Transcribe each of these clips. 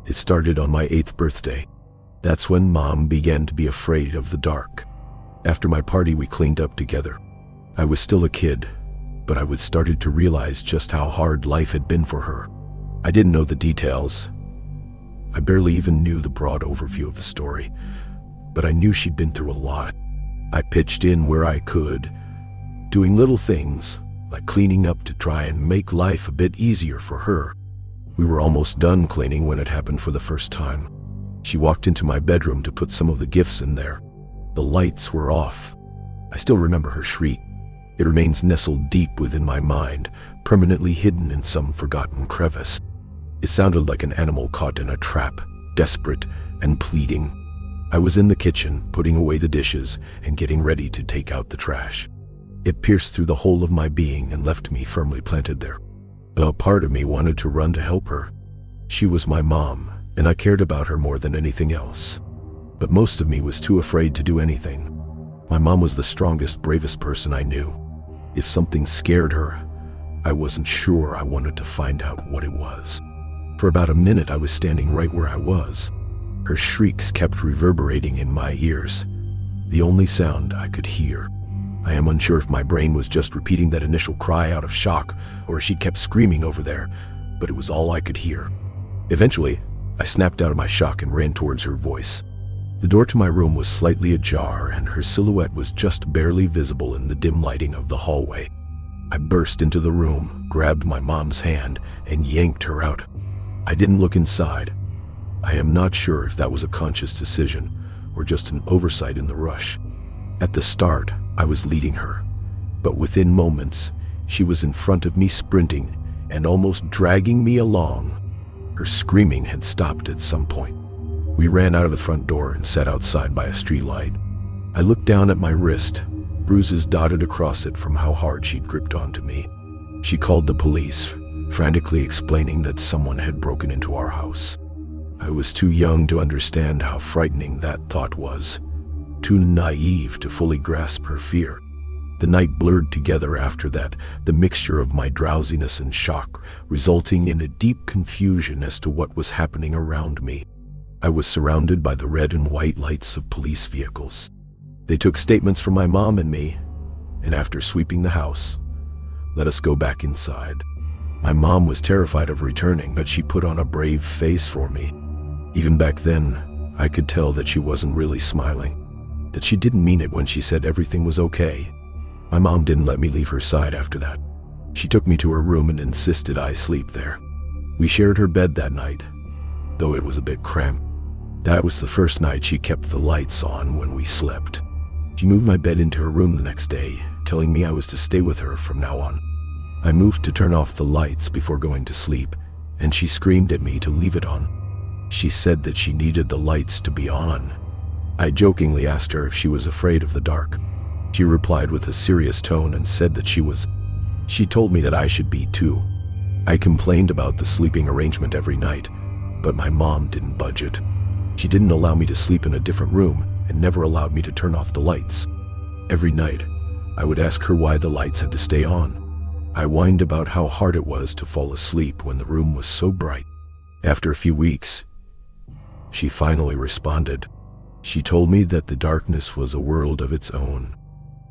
It started on my 8th birthday. That's when Mom began to be afraid of the dark. After my party, we cleaned up together. I was still a kid, but I was started to realize just how hard life had been for her. I didn't know the details. I barely even knew the broad overview of the story, but I knew she'd been through a lot. I pitched in where I could, doing little things like cleaning up to try and make life a bit easier for her. We were almost done cleaning when it happened for the first time. She walked into my bedroom to put some of the gifts in there. The lights were off. I still remember her shriek. It remains nestled deep within my mind, permanently hidden in some forgotten crevice. It sounded like an animal caught in a trap, desperate and pleading. I was in the kitchen, putting away the dishes and getting ready to take out the trash. It pierced through the whole of my being and left me firmly planted there. A part of me wanted to run to help her. She was my mom, and I cared about her more than anything else. But most of me was too afraid to do anything. My mom was the strongest, bravest person I knew. If something scared her, I wasn't sure I wanted to find out what it was. For about a minute, I was standing right where I was. Her shrieks kept reverberating in my ears, the only sound I could hear. I am unsure if my brain was just repeating that initial cry out of shock or if she kept screaming over there, but it was all I could hear. Eventually, I snapped out of my shock and ran towards her voice. The door to my room was slightly ajar, and her silhouette was just barely visible in the dim lighting of the hallway. I burst into the room, grabbed my mom's hand, and yanked her out. I didn't look inside. I am not sure if that was a conscious decision or just an oversight in the rush. At the start, I was leading her, but within moments, she was in front of me, sprinting and almost dragging me along. Her screaming had stopped at some point. We ran out of the front door and sat outside by a streetlight. I looked down at my wrist, bruises dotted across it from how hard she'd gripped onto me. She called the police, frantically explaining that someone had broken into our house. I was too young to understand how frightening that thought was, too naive to fully grasp her fear. The night blurred together after that, the mixture of my drowsiness and shock, resulting in a deep confusion as to what was happening around me. I was surrounded by the red and white lights of police vehicles. They took statements from my mom and me, and after sweeping the house, let us go back inside. My mom was terrified of returning, but she put on a brave face for me. Even back then, I could tell that she wasn't really smiling, that she didn't mean it when she said everything was okay. My mom didn't let me leave her side after that. She took me to her room and insisted I sleep there. We shared her bed that night, though it was a bit cramped. That was the first night she kept the lights on when we slept. She moved my bed into her room the next day, telling me I was to stay with her from now on. I moved to turn off the lights before going to sleep, and she screamed at me to leave it on. She said that she needed the lights to be on. I jokingly asked her if she was afraid of the dark. She replied with a serious tone and said that she was. She told me that I should be too. I complained about the sleeping arrangement every night, but my mom didn't budge it. She didn't allow me to sleep in a different room and never allowed me to turn off the lights. Every night, I would ask her why the lights had to stay on. I whined about how hard it was to fall asleep when the room was so bright. After a few weeks, she finally responded. She told me that the darkness was a world of its own.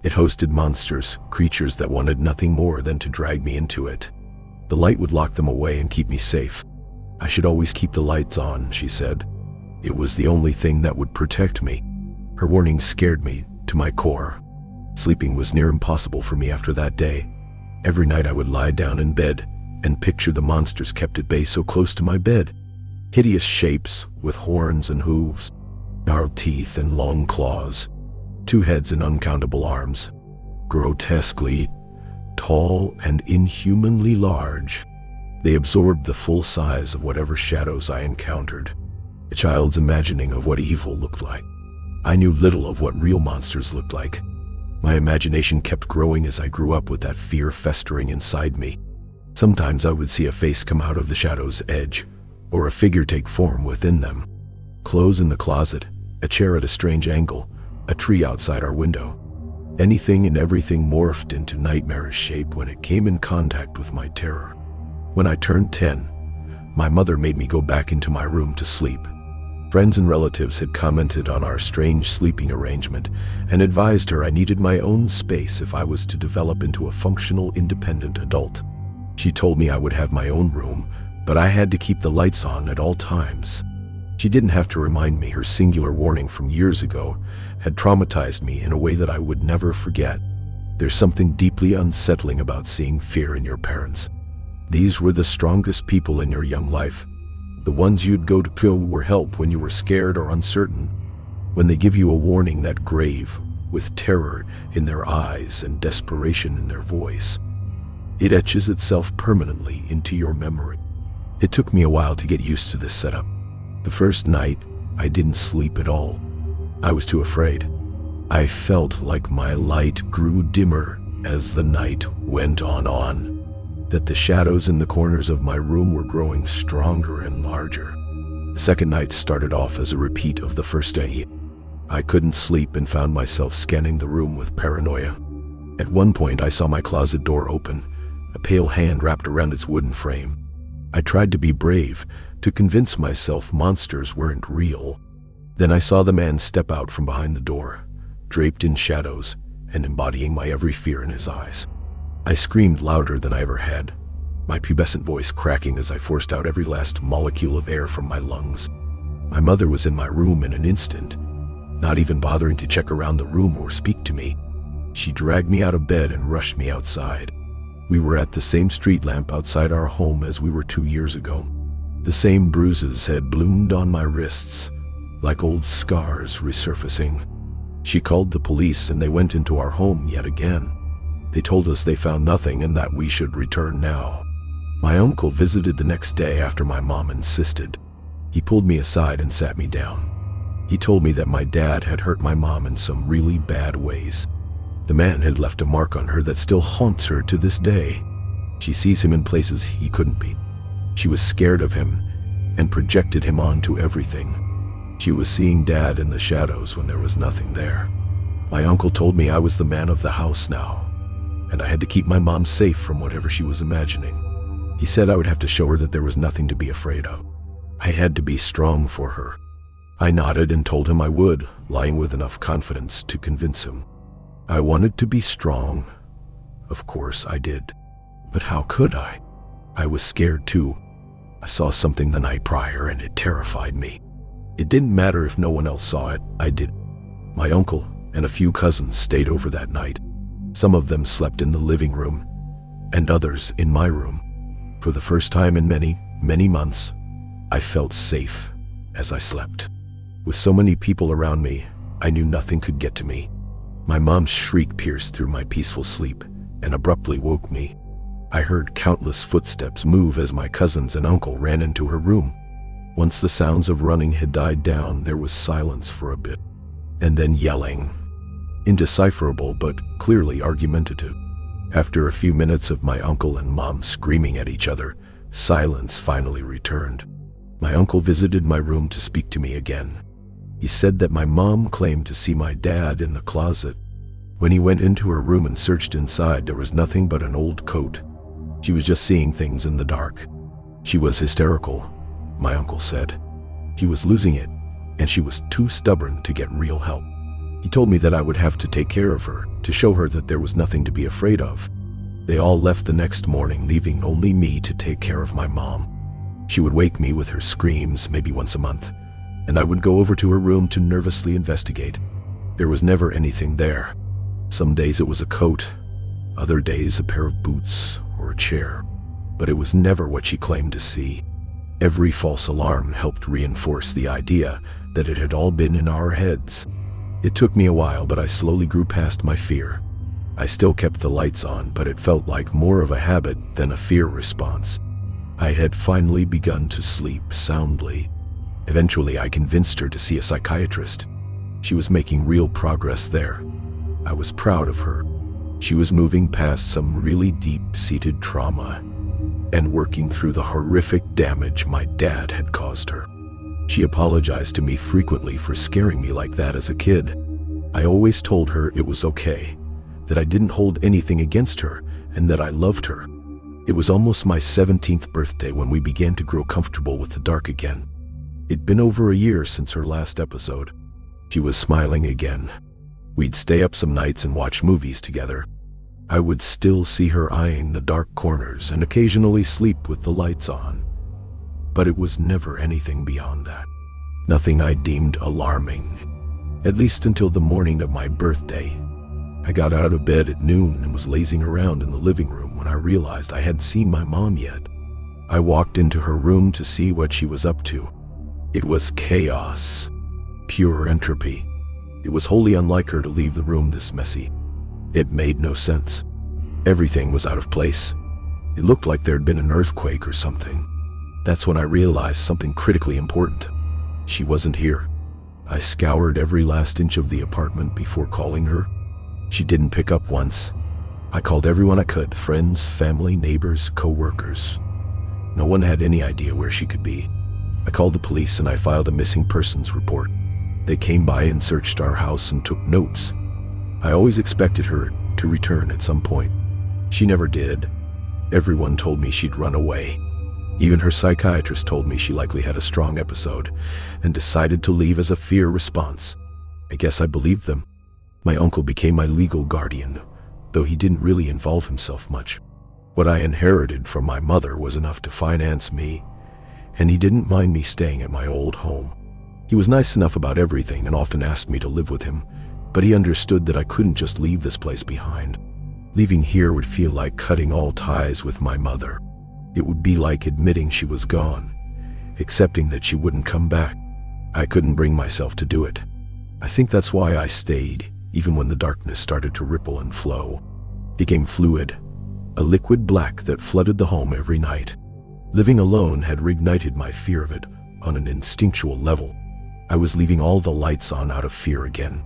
It hosted monsters, creatures that wanted nothing more than to drag me into it. The light would lock them away and keep me safe. I should always keep the lights on, she said. It was the only thing that would protect me. Her warning scared me to my core. Sleeping was near impossible for me after that day. Every night I would lie down in bed and picture the monsters kept at bay so close to my bed. Hideous shapes with horns and hooves, gnarled teeth and long claws, 2 heads and uncountable arms, grotesquely tall and inhumanly large. They absorbed the full size of whatever shadows I encountered. A child's imagining of what evil looked like. I knew little of what real monsters looked like. My imagination kept growing as I grew up with that fear festering inside me. Sometimes I would see a face come out of the shadow's edge, or a figure take form within them. Clothes in the closet, a chair at a strange angle, a tree outside our window. Anything and everything morphed into nightmarish shape when it came in contact with my terror. When I turned 10, My mother made me go back into my room to sleep. Friends and relatives had commented on our strange sleeping arrangement and advised her I needed my own space if I was to develop into a functional, independent adult. She told me I would have my own room, but I had to keep the lights on at all times. She didn't have to remind me her singular warning from years ago had traumatized me in a way that I would never forget. There's something deeply unsettling about seeing fear in your parents. These were the strongest people in your young life. The ones you'd go to for help when you were scared or uncertain. When they give you a warning that grave, with terror in their eyes and desperation in their voice, it etches itself permanently into your memory. It took me a while to get used to this setup. The first night, I didn't sleep at all. I was too afraid. I felt like my light grew dimmer as the night went on, that the shadows in the corners of my room were growing stronger and larger. The second night started off as a repeat of the first day. I couldn't sleep and found myself scanning the room with paranoia. At one point, I saw my closet door open, a pale hand wrapped around its wooden frame. I tried to be brave, to convince myself monsters weren't real. Then I saw the man step out from behind the door, draped in shadows and embodying my every fear in his eyes. I screamed louder than I ever had, my pubescent voice cracking as I forced out every last molecule of air from my lungs. My mother was in my room in an instant, not even bothering to check around the room or speak to me. She dragged me out of bed and rushed me outside. We were at the same street lamp outside our home as we were 2 years ago. The same bruises had bloomed on my wrists, like old scars resurfacing. She called the police and they went into our home yet again. They told us they found nothing and that we should return now. My uncle visited the next day after my mom insisted. He pulled me aside and sat me down. He told me that my dad had hurt my mom in some really bad ways. The man had left a mark on her that still haunts her to this day. She sees him in places he couldn't be. She was scared of him and projected him onto everything. She was seeing Dad in the shadows when there was nothing there. My uncle told me I was the man of the house now, and I had to keep my mom safe from whatever she was imagining. He said I would have to show her that there was nothing to be afraid of. I had to be strong for her. I nodded and told him I would, lying with enough confidence to convince him. I wanted to be strong. Of course I did. But how could I? I was scared too. I saw something the night prior and it terrified me. It didn't matter if no one else saw it, I did. My uncle and a few cousins stayed over that night. Some of them slept in the living room, and others in my room. For the first time in many, many months, I felt safe as I slept. With so many people around me, I knew nothing could get to me. My mom's shriek pierced through my peaceful sleep and abruptly woke me. I heard countless footsteps move as my cousins and uncle ran into her room. Once the sounds of running had died down, there was silence for a bit, and then yelling. Indecipherable but clearly argumentative. After a few minutes of my uncle and mom screaming at each other, silence finally returned. My uncle visited my room to speak to me again. He said that my mom claimed to see my dad in the closet. When he went into her room and searched inside, there was nothing but an old coat. She was just seeing things in the dark. She was hysterical, my uncle said. He was losing it, and she was too stubborn to get real help. He told me that I would have to take care of her, to show her that there was nothing to be afraid of. They all left the next morning, leaving only me to take care of my mom. She would wake me with her screams maybe once a month, and I would go over to her room to nervously investigate. There was never anything there. Some days it was a coat, other days a pair of boots or a chair, but it was never what she claimed to see. Every false alarm helped reinforce the idea that it had all been in our heads. It took me a while, but I slowly grew past my fear. I still kept the lights on, but it felt like more of a habit than a fear response. I had finally begun to sleep soundly. Eventually, I convinced her to see a psychiatrist. She was making real progress there. I was proud of her. She was moving past some really deep-seated trauma and working through the horrific damage my dad had caused her. She apologized to me frequently for scaring me like that as a kid. I always told her it was okay, that I didn't hold anything against her, and that I loved her. It was almost my 17th birthday when we began to grow comfortable with the dark again. It'd been over a year since her last episode. She was smiling again. We'd stay up some nights and watch movies together. I would still see her eyeing the dark corners and occasionally sleep with the lights on. But it was never anything beyond that. Nothing I deemed alarming. At least until the morning of my birthday. I got out of bed at noon and was lazing around in the living room when I realized I hadn't seen my mom yet. I walked into her room to see what she was up to. It was chaos. Pure entropy. It was wholly unlike her to leave the room this messy. It made no sense. Everything was out of place. It looked like there'd been an earthquake or something. That's when I realized something critically important. She wasn't here. I scoured every last inch of the apartment before calling her. She didn't pick up once. I called everyone I could, friends, family, neighbors, co-workers. No one had any idea where she could be. I called the police and I filed a missing persons report. They came by and searched our house and took notes. I always expected her to return at some point. She never did. Everyone told me she'd run away. Even her psychiatrist told me she likely had a strong episode and decided to leave as a fear response. I guess I believed them. My uncle became my legal guardian, though he didn't really involve himself much. What I inherited from my mother was enough to finance me, and he didn't mind me staying at my old home. He was nice enough about everything and often asked me to live with him, but he understood that I couldn't just leave this place behind. Leaving here would feel like cutting all ties with my mother. It would be like admitting she was gone, accepting that she wouldn't come back. I couldn't bring myself to do it. I think that's why I stayed, even when the darkness started to ripple and flow. It became fluid, a liquid black that flooded the home every night. Living alone had reignited my fear of it on an instinctual level. I was leaving all the lights on out of fear again.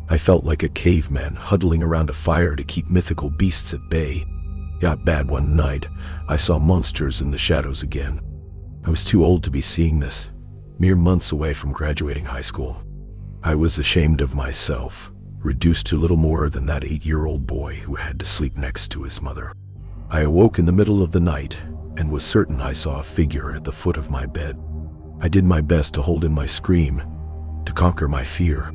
I felt like a caveman huddling around a fire to keep mythical beasts at bay. Got bad one night. I saw monsters in the shadows again. I was too old to be seeing this, mere months away from graduating high school. I was ashamed of myself, reduced to little more than that 8-year-old boy who had to sleep next to his mother. I awoke in the middle of the night and was certain I saw a figure at the foot of my bed. I did my best to hold in my scream, to conquer my fear.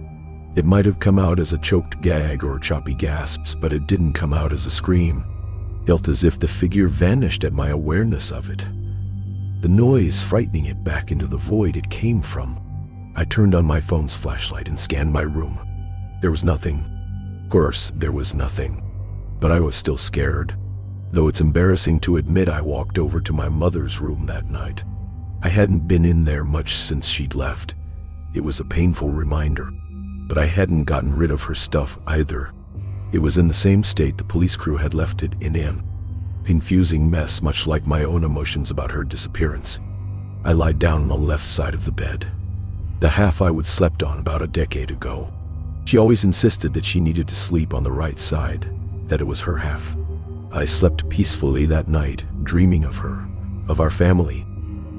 It might have come out as a choked gag or choppy gasps, but it didn't come out as a scream. Felt as if the figure vanished at my awareness of it, the noise frightening it back into the void it came from. I turned on my phone's flashlight and scanned my room. There was nothing. Of course, there was nothing. But I was still scared. Though it's embarrassing to admit, I walked over to my mother's room that night. I hadn't been in there much since she'd left. It was a painful reminder. But I hadn't gotten rid of her stuff either. It was in the same state the police crew had left it in. Confusing mess, much like my own emotions about her disappearance. I lied down on the left side of the bed, the half I would slept on about a decade ago. She always insisted that she needed to sleep on the right side, that it was her half. I slept peacefully that night, dreaming of her, of our family.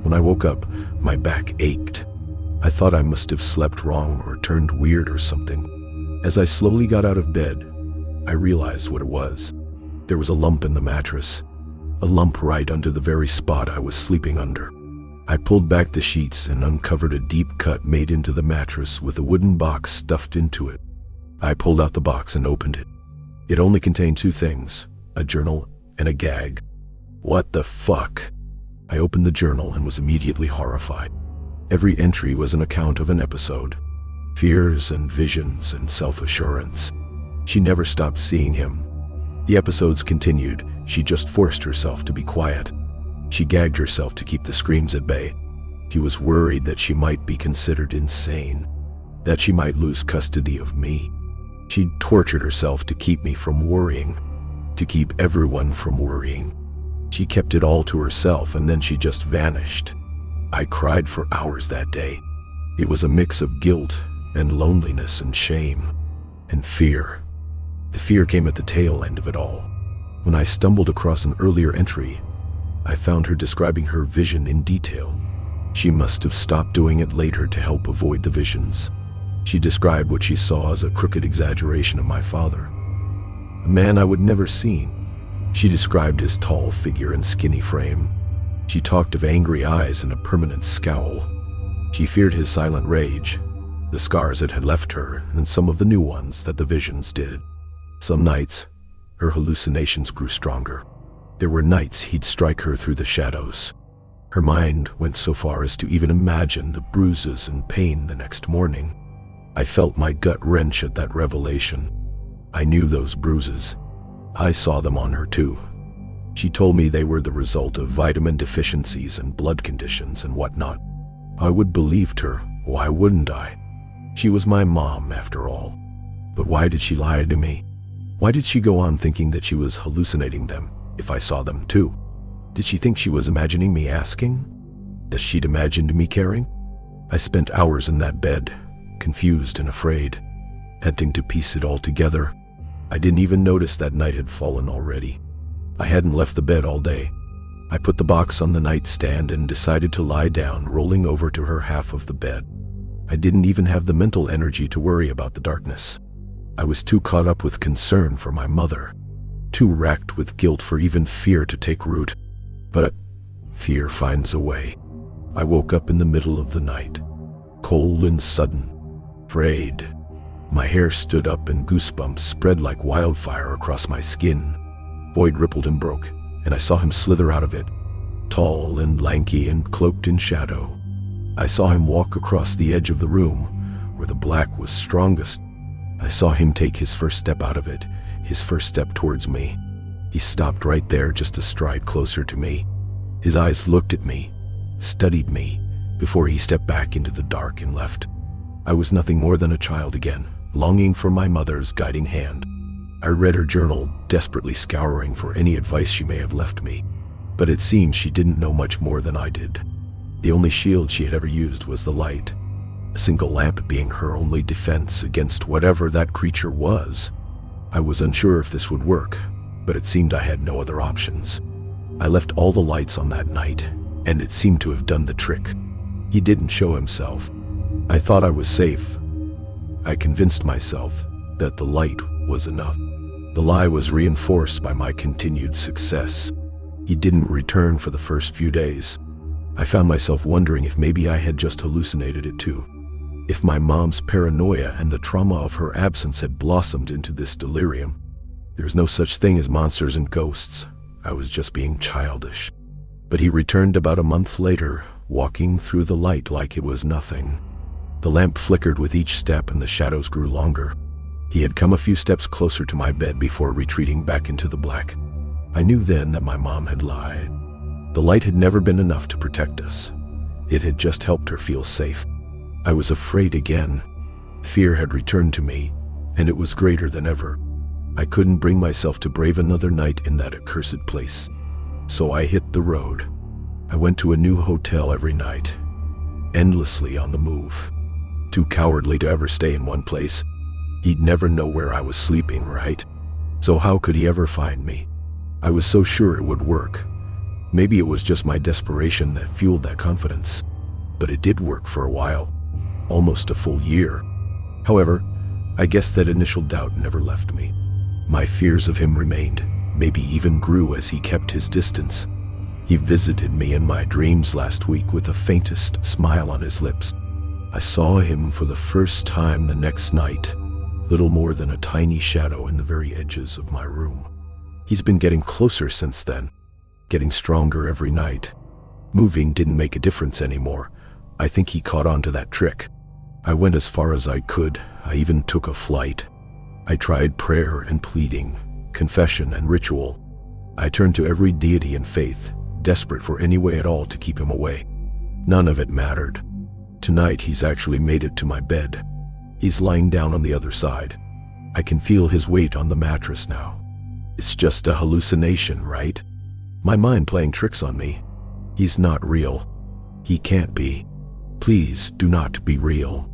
When I woke up, my back ached. I thought I must have slept wrong or turned weird or something. As I slowly got out of bed, I realized what it was. There was a lump in the mattress, a lump right under the very spot I was sleeping under. I pulled back the sheets and uncovered a deep cut made into the mattress with a wooden box stuffed into it. I pulled out the box and opened it. It only contained 2 things, a journal and a gag. What the fuck? I opened the journal and was immediately horrified. Every entry was an account of an episode. Fears and visions and self-assurance. She never stopped seeing him. The episodes continued. She just forced herself to be quiet. She gagged herself to keep the screams at bay. She was worried that she might be considered insane, that she might lose custody of me. She tortured herself to keep me from worrying, to keep everyone from worrying. She kept it all to herself and then she just vanished. I cried for hours that day. It was a mix of guilt and loneliness and shame and fear. The fear came at the tail end of it all. When I stumbled across an earlier entry, I found her describing her vision in detail. She must have stopped doing it later to help avoid the visions. She described what she saw as a crooked exaggeration of my father, a man I would never seen. She described his tall figure and skinny frame. She talked of angry eyes and a permanent scowl. She feared his silent rage, the scars it had left her, and some of the new ones that the visions did. Some nights, her hallucinations grew stronger. There were nights he'd strike her through the shadows. Her mind went so far as to even imagine the bruises and pain the next morning. I felt my gut wrench at that revelation. I knew those bruises. I saw them on her too. She told me they were the result of vitamin deficiencies and blood conditions and whatnot. I would believed her. Why wouldn't I? She was my mom, after all. But why did she lie to me? Why did she go on thinking that she was hallucinating them if I saw them too? Did she think she was imagining me asking? That she'd imagined me caring? I spent hours in that bed, confused and afraid, attempting to piece it all together. I didn't even notice that night had fallen already. I hadn't left the bed all day. I put the box on the nightstand and decided to lie down, rolling over to her half of the bed. I didn't even have the mental energy to worry about the darkness. I was too caught up with concern for my mother, too racked with guilt for even fear to take root. But fear finds a way. I woke up in the middle of the night, cold and sudden, afraid. My hair stood up and goosebumps spread like wildfire across my skin. Void rippled and broke, and I saw him slither out of it, tall and lanky and cloaked in shadow. I saw him walk across the edge of the room, where the black was strongest. I saw him take his first step out of it, his first step towards me. He stopped right there, just a stride closer to me. His eyes looked at me, studied me, before he stepped back into the dark and left. I was nothing more than a child again, longing for my mother's guiding hand. I read her journal, desperately scouring for any advice she may have left me. But it seemed she didn't know much more than I did. The only shield she had ever used was the light, a single lamp being her only defense against whatever that creature was. I was unsure if this would work, but it seemed I had no other options. I left all the lights on that night, and it seemed to have done the trick. He didn't show himself. I thought I was safe. I convinced myself that the light was enough. The lie was reinforced by my continued success. He didn't return for the first few days. I found myself wondering if maybe I had just hallucinated it too. If my mom's paranoia and the trauma of her absence had blossomed into this delirium. There's no such thing as monsters and ghosts. I was just being childish. But he returned about a month later, walking through the light like it was nothing. The lamp flickered with each step and the shadows grew longer. He had come a few steps closer to my bed before retreating back into the black. I knew then that my mom had lied. The light had never been enough to protect us. It had just helped her feel safe. I was afraid again. Fear had returned to me, and it was greater than ever. I couldn't bring myself to brave another night in that accursed place. So I hit the road. I went to a new hotel every night, endlessly on the move. Too cowardly to ever stay in one place. He'd never know where I was sleeping, right? So how could he ever find me? I was so sure it would work. Maybe it was just my desperation that fueled that confidence. But it did work for a while. Almost a full year. However, I guess that initial doubt never left me. My fears of him remained, maybe even grew as he kept his distance. He visited me in my dreams last week with the faintest smile on his lips. I saw him for the first time the next night, little more than a tiny shadow in the very edges of my room. He's been getting closer since then, getting stronger every night. Moving didn't make a difference anymore. I think he caught on to that trick. I went as far as I could. I even took a flight. I tried prayer and pleading, confession and ritual. I turned to every deity and faith, desperate for any way at all to keep him away. None of it mattered. Tonight he's actually made it to my bed. He's lying down on the other side. I can feel his weight on the mattress now. It's just a hallucination, right? My mind playing tricks on me. He's not real. He can't be. Please do not be real.